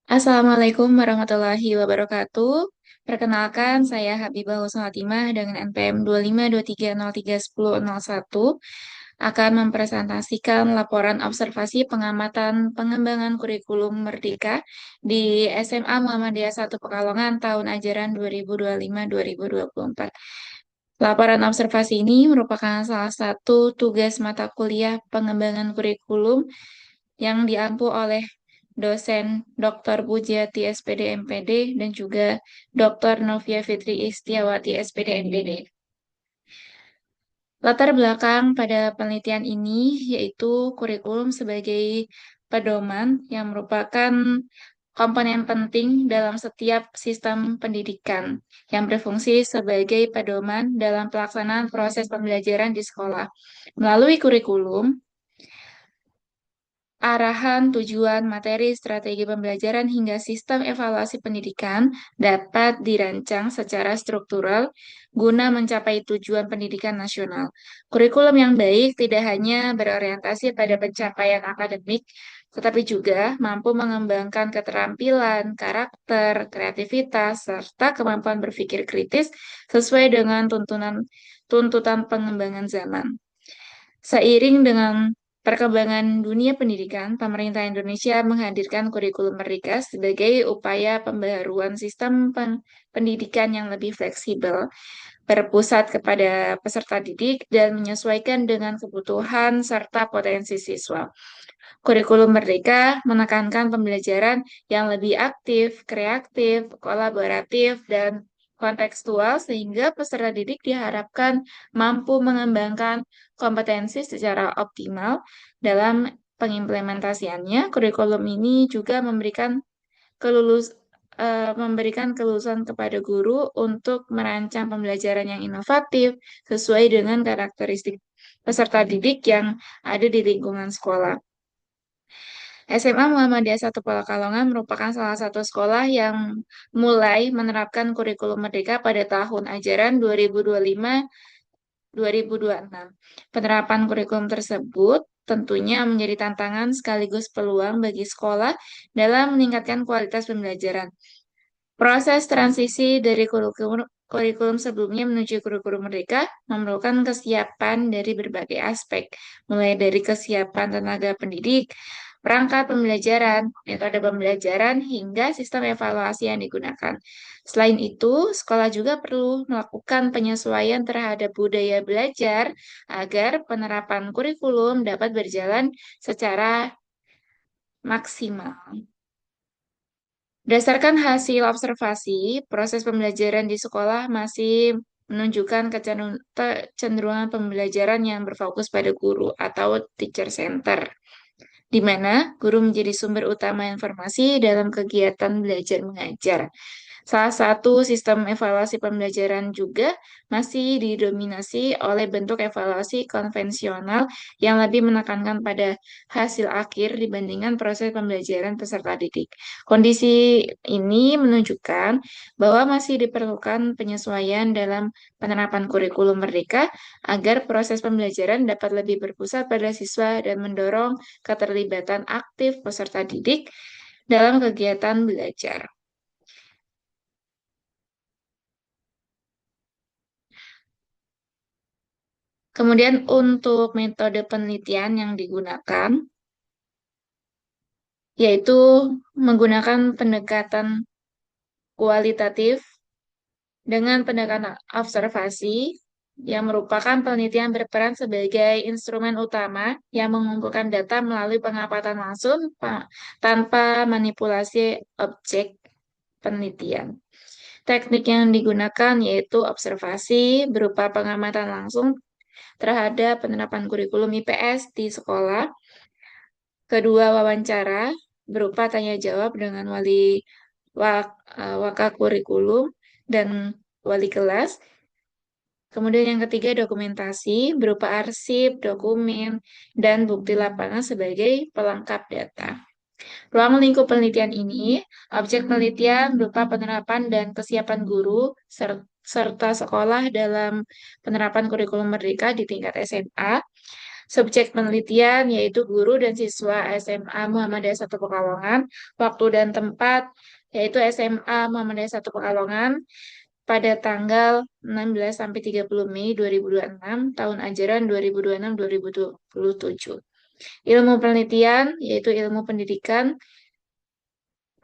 Assalamualaikum warahmatullahi wabarakatuh. Perkenalkan, saya Habibah Husnulatimah dengan NPM 2523031001 akan mempresentasikan laporan observasi pengamatan pengembangan kurikulum Merdeka di SMA Muhammadiyah 1 Pekalongan tahun ajaran 2025-2024. Laporan observasi ini merupakan salah satu tugas mata kuliah pengembangan kurikulum yang diampu oleh dosen Dr. Pujiati SPD MPD dan juga Dr. Novia Fitri Istiawati SPD MPD. Latar belakang pada penelitian ini yaitu kurikulum sebagai pedoman yang merupakan komponen penting dalam setiap sistem pendidikan yang berfungsi sebagai pedoman dalam pelaksanaan proses pembelajaran di sekolah. Melalui kurikulum, arahan, tujuan, materi, strategi pembelajaran, hingga sistem evaluasi pendidikan dapat dirancang secara struktural guna mencapai tujuan pendidikan nasional. Kurikulum yang baik tidak hanya berorientasi pada pencapaian akademik, tetapi juga mampu mengembangkan keterampilan, karakter, kreativitas, serta kemampuan berpikir kritis sesuai dengan tuntutan pengembangan zaman. Seiring dengan perkembangan dunia pendidikan, pemerintah Indonesia menghadirkan kurikulum Merdeka sebagai upaya pembaharuan sistem pendidikan yang lebih fleksibel, berpusat kepada peserta didik, dan menyesuaikan dengan kebutuhan serta potensi siswa. Kurikulum Merdeka menekankan pembelajaran yang lebih aktif, kreatif, kolaboratif, dan kontekstual sehingga peserta didik diharapkan mampu mengembangkan kompetensi secara optimal dalam pengimplementasiannya. Kurikulum ini juga memberikan kelulusan kepada guru untuk merancang pembelajaran yang inovatif sesuai dengan karakteristik peserta didik yang ada di lingkungan sekolah. SMA Muhammadiyah 1 Pekalongan merupakan salah satu sekolah yang mulai menerapkan kurikulum Merdeka pada tahun ajaran 2025-2026. Penerapan kurikulum tersebut tentunya menjadi tantangan sekaligus peluang bagi sekolah dalam meningkatkan kualitas pembelajaran. Proses transisi dari kurikulum sebelumnya menuju kurikulum Merdeka memerlukan kesiapan dari berbagai aspek, mulai dari kesiapan tenaga pendidik, perangkat pembelajaran, metode pembelajaran, hingga sistem evaluasi yang digunakan. Selain itu, sekolah juga perlu melakukan penyesuaian terhadap budaya belajar agar penerapan kurikulum dapat berjalan secara maksimal. Berdasarkan hasil observasi, proses pembelajaran di sekolah masih menunjukkan kecenderungan pembelajaran yang berfokus pada guru atau teacher center, di mana guru menjadi sumber utama informasi dalam kegiatan belajar mengajar. Salah satu sistem evaluasi pembelajaran juga masih didominasi oleh bentuk evaluasi konvensional yang lebih menekankan pada hasil akhir dibandingkan proses pembelajaran peserta didik. Kondisi ini menunjukkan bahwa masih diperlukan penyesuaian dalam penerapan kurikulum Merdeka agar proses pembelajaran dapat lebih berpusat pada siswa dan mendorong keterlibatan aktif peserta didik dalam kegiatan belajar. Kemudian untuk metode penelitian yang digunakan, yaitu menggunakan pendekatan kualitatif dengan pendekatan observasi, yang merupakan penelitian berperan sebagai instrumen utama yang mengumpulkan data melalui pengamatan langsung tanpa manipulasi objek penelitian. Teknik yang digunakan yaitu observasi berupa pengamatan langsung terhadap penerapan kurikulum IPS di sekolah. Kedua, wawancara berupa tanya jawab dengan waka kurikulum dan wali kelas. Kemudian yang ketiga, dokumentasi berupa arsip, dokumen, dan bukti lapangan sebagai pelengkap data. Ruang lingkup penelitian ini, objek penelitian berupa penerapan dan kesiapan guru serta sekolah dalam penerapan kurikulum Merdeka di tingkat SMA. Subjek penelitian yaitu guru dan siswa SMA Muhammadiyah 1 Pekalongan. Waktu dan tempat yaitu SMA Muhammadiyah 1 Pekalongan pada tanggal 16 sampai 30 Mei 2026, tahun ajaran 2026-2027. Ilmu penelitian yaitu ilmu pendidikan,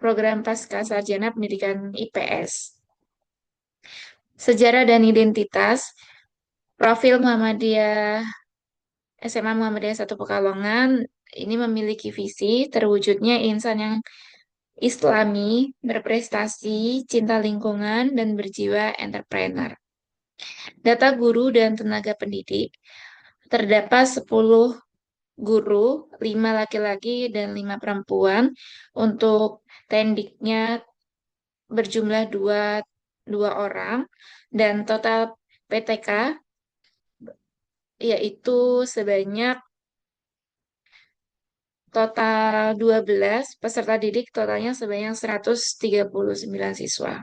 program Pascasarjana Pendidikan IPS. Sejarah dan identitas, profil Muhammadiyah SMA Muhammadiyah 1 Pekalongan ini memiliki visi terwujudnya insan yang Islami, berprestasi, cinta lingkungan, dan berjiwa entrepreneur. Data guru dan tenaga pendidik, terdapat 10 guru, 5 laki-laki dan 5 perempuan. Untuk tendiknya berjumlah dua orang, dan total PTK yaitu sebanyak total 12, peserta didik totalnya sebanyak 139 siswa.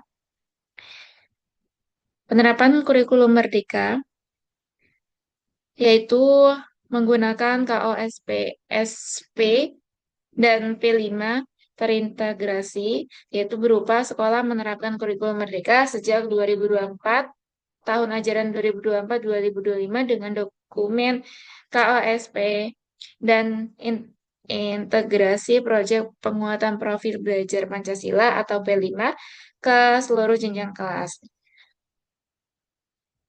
Penerapan kurikulum merdeka yaitu menggunakan KOSP, SP, dan P5 terintegrasi, yaitu berupa sekolah menerapkan kurikulum merdeka sejak 2024, tahun ajaran 2024-2025 dengan dokumen KOSP dan integrasi proyek penguatan profil belajar Pancasila atau P5 ke seluruh jenjang kelas.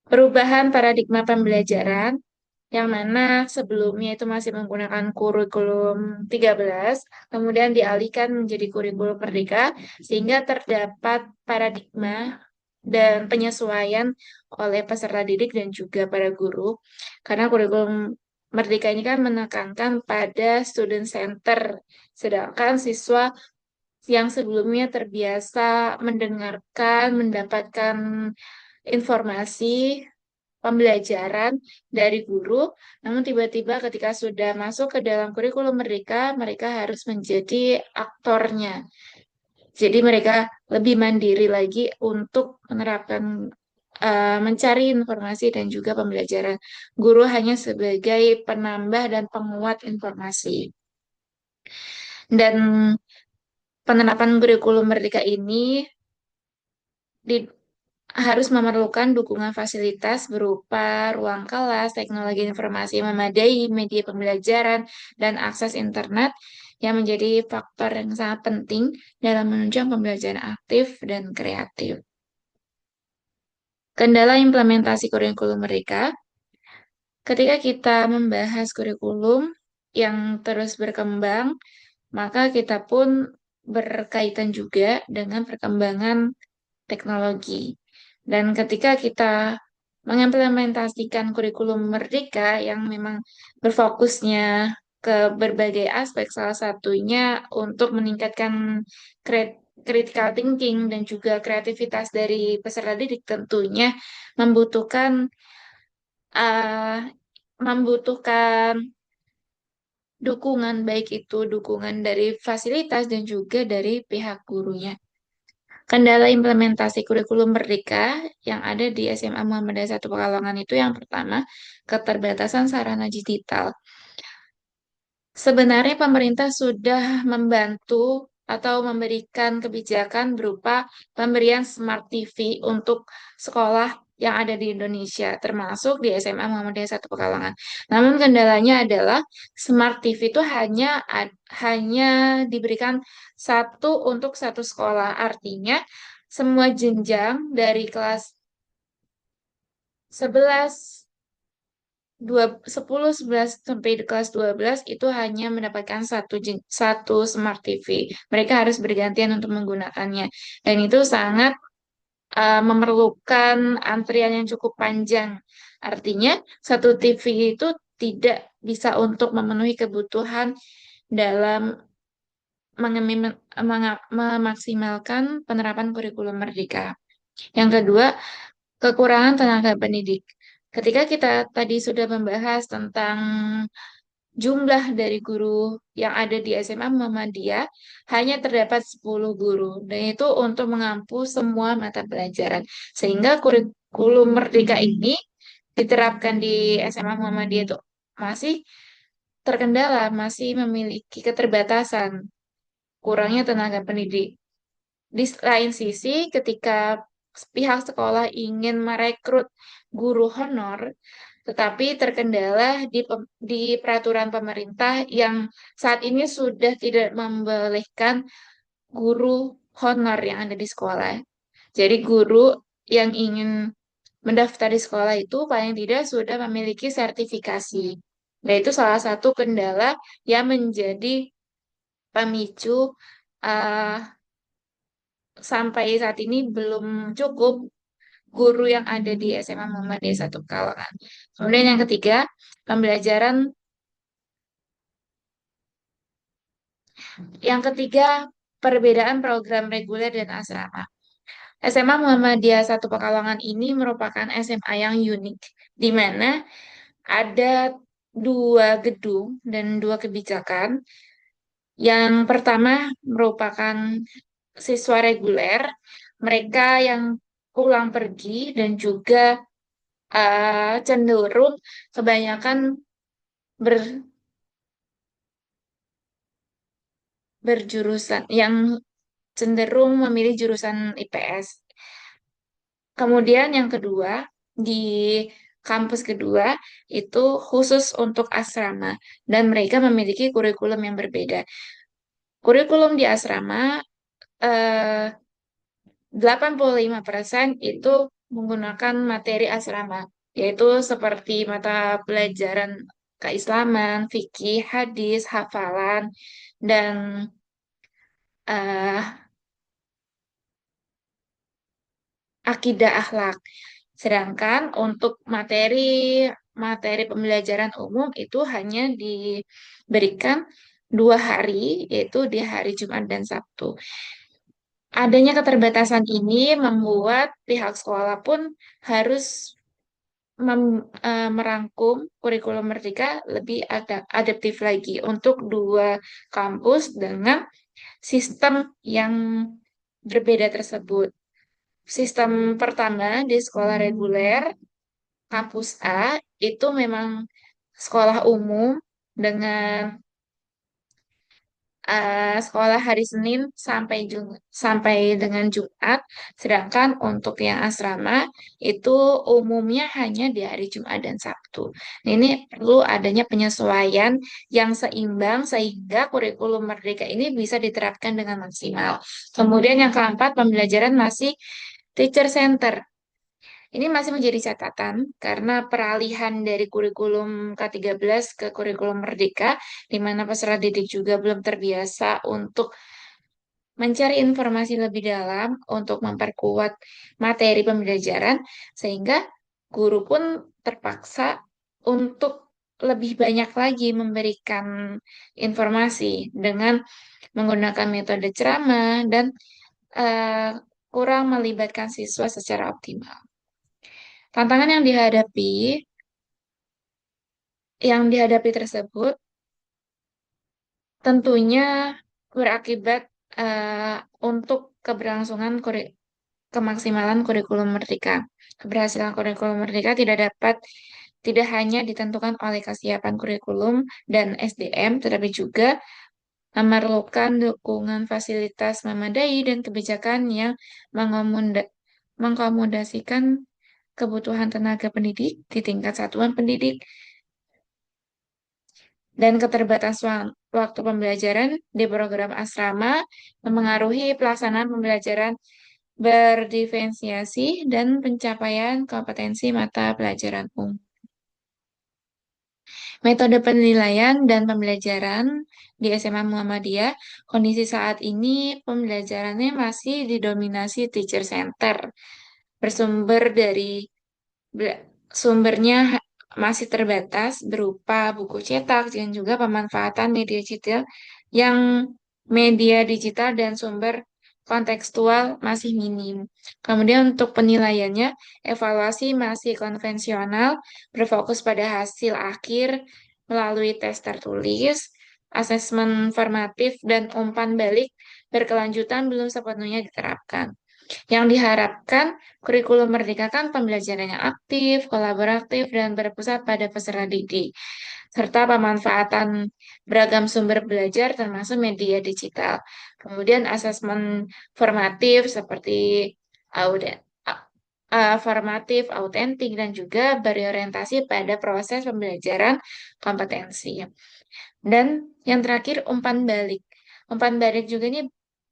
Perubahan paradigma pembelajaran yang mana sebelumnya itu masih menggunakan kurikulum 13, kemudian dialihkan menjadi kurikulum merdeka, sehingga terdapat paradigma dan penyesuaian oleh peserta didik dan juga para guru. Karena kurikulum merdeka ini kan menekankan pada student center, sedangkan siswa yang sebelumnya terbiasa mendengarkan, mendapatkan informasi pembelajaran dari guru, namun tiba-tiba ketika sudah masuk ke dalam kurikulum mereka, mereka harus menjadi aktornya. Jadi mereka lebih mandiri lagi untuk menerapkan, mencari informasi dan juga pembelajaran. Guru hanya sebagai penambah dan penguat informasi. Dan penerapan kurikulum merdeka ini di- harus memerlukan dukungan fasilitas berupa ruang kelas, teknologi informasi yang memadai, media pembelajaran, dan akses internet yang menjadi faktor yang sangat penting dalam menunjang pembelajaran aktif dan kreatif. Kendala implementasi kurikulum mereka, ketika kita membahas kurikulum yang terus berkembang, maka kita pun berkaitan juga dengan perkembangan teknologi. Dan ketika kita mengimplementasikan kurikulum merdeka yang memang berfokusnya ke berbagai aspek, salah satunya untuk meningkatkan critical thinking dan juga kreativitas dari peserta didik, tentunya membutuhkan uh, membutuhkan dukungan, baik itu dukungan dari fasilitas dan juga dari pihak gurunya. Kendala implementasi kurikulum merdeka yang ada di SMA Muhammadiyah 1 Pekalongan itu yang pertama, keterbatasan sarana digital. Sebenarnya pemerintah sudah membantu atau memberikan kebijakan berupa pemberian Smart TV untuk sekolah yang ada di Indonesia, termasuk di SMA Muhammadiyah 1 Pekalongan. Namun kendalanya adalah Smart TV itu hanya diberikan satu untuk satu sekolah. Artinya semua jenjang dari kelas 11, 10, 11 sampai di kelas 12 itu hanya mendapatkan satu Smart TV. Mereka harus bergantian untuk menggunakannya. Dan itu sangat memerlukan antrian yang cukup panjang. Artinya, satu TV itu tidak bisa untuk memenuhi kebutuhan dalam memaksimalkan penerapan kurikulum merdeka. Yang kedua, kekurangan tenaga pendidik. Ketika kita tadi sudah membahas tentang jumlah dari guru yang ada di SMA Muhammadiyah, hanya terdapat 10 guru, dan itu untuk mengampu semua mata pelajaran. Sehingga kurikulum merdeka ini diterapkan di SMA Muhammadiyah itu masih terkendala, masih memiliki keterbatasan, kurangnya tenaga pendidik. Di lain sisi, ketika pihak sekolah ingin merekrut guru honor, tetapi terkendala di peraturan pemerintah yang saat ini sudah tidak membolehkan guru honor yang ada di sekolah. Jadi guru yang ingin mendaftar di sekolah itu paling tidak sudah memiliki sertifikasi. Nah, itu salah satu kendala yang menjadi pemicu eh, sampai saat ini belum cukup guru yang ada di SMA Muhammadiyah Satu Pekalongan. Kemudian yang ketiga, pembelajaran. Yang ketiga, perbedaan program reguler dan asrama. SMA Muhammadiyah Satu Pekalongan ini merupakan SMA yang unik, di mana ada dua gedung dan dua kebijakan. Yang pertama merupakan siswa reguler, mereka yang pulang pergi dan juga cenderung kebanyakan ber- berjurusan yang cenderung memilih jurusan IPS. Kemudian yang kedua, di kampus kedua itu khusus untuk asrama dan mereka memiliki kurikulum yang berbeda. Kurikulum di asrama 85% itu menggunakan materi asrama, yaitu seperti mata pelajaran keislaman, fikih, hadis, hafalan, dan eh, akidah akhlak. Sedangkan untuk materi pembelajaran umum itu hanya diberikan 2 hari, yaitu di hari Jumat dan Sabtu. Adanya keterbatasan ini membuat pihak sekolah pun harus merangkum kurikulum Merdeka lebih adaptif lagi untuk dua kampus dengan sistem yang berbeda tersebut. Sistem pertama di sekolah reguler, kampus A, itu memang sekolah umum dengan sekolah hari Senin sampai dengan Jumat, sedangkan untuk yang asrama itu umumnya hanya di hari Jumat dan Sabtu. Nah, ini perlu adanya penyesuaian yang seimbang sehingga kurikulum Merdeka ini bisa diterapkan dengan maksimal. Kemudian yang keempat, pembelajaran masih teacher center. Ini masih menjadi catatan karena peralihan dari kurikulum K13 ke kurikulum Merdeka, di mana peserta didik juga belum terbiasa untuk mencari informasi lebih dalam untuk memperkuat materi pembelajaran, sehingga guru pun terpaksa untuk lebih banyak lagi memberikan informasi dengan menggunakan metode ceramah dan eh, kurang melibatkan siswa secara optimal. Tantangan yang dihadapi tersebut tentunya berakibat eh, untuk kemaksimalan kurikulum Merdeka. Keberhasilan kurikulum Merdeka tidak hanya ditentukan oleh kesiapan kurikulum dan SDM, tetapi juga memerlukan dukungan fasilitas memadai dan kebijakan yang mengakomodasikan kebutuhan tenaga pendidik di tingkat satuan pendidik dan keterbatasan waktu pembelajaran di program asrama memengaruhi pelaksanaan pembelajaran berdiferensiasi dan pencapaian kompetensi mata pelajaran umum. Metode penilaian dan pembelajaran di SMA Muhammadiyah, kondisi saat ini pembelajarannya masih didominasi teacher center, bersumber dari Bela- sumbernya masih terbatas berupa buku cetak dan juga pemanfaatan yang media digital dan sumber kontekstual masih minim. Kemudian untuk penilaiannya, evaluasi masih konvensional, berfokus pada hasil akhir melalui tes tertulis, asesmen formatif dan umpan balik berkelanjutan belum sepenuhnya diterapkan. Yang diharapkan, kurikulum merdeka kan pembelajaran yang aktif, kolaboratif, dan berpusat pada peserta didik, serta pemanfaatan beragam sumber belajar termasuk media digital. Kemudian asesmen formatif seperti audit, formatif, autentik, dan juga berorientasi pada proses pembelajaran kompetensi. Dan yang terakhir, umpan balik. Umpan balik juga ini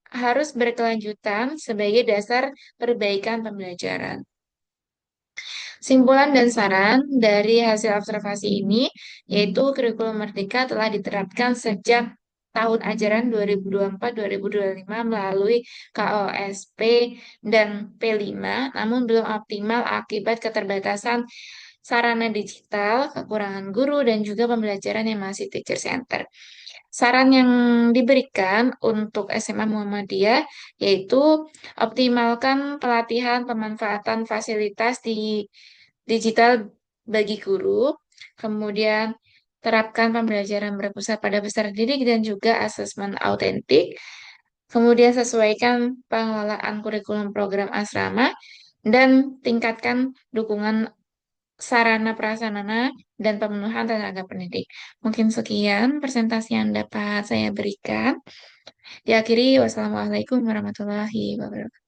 harus berkelanjutan sebagai dasar perbaikan pembelajaran. Simpulan dan saran dari hasil observasi ini, yaitu kurikulum Merdeka telah diterapkan sejak tahun ajaran 2024-2025 melalui KOSP dan P5, namun belum optimal akibat keterbatasan sarana digital, kekurangan guru, dan juga pembelajaran yang masih teacher center. Saran yang diberikan untuk SMA Muhammadiyah yaitu optimalkan pelatihan pemanfaatan fasilitas di digital bagi guru, kemudian terapkan pembelajaran berpusat pada peserta didik dan juga asesmen autentik, kemudian sesuaikan pengelolaan kurikulum program asrama, dan tingkatkan dukungan sarana prasarana dan pemenuhan tenaga pendidik. Mungkin sekian presentasi yang dapat saya berikan. Diakhiri, wassalamualaikum warahmatullahi wabarakatuh.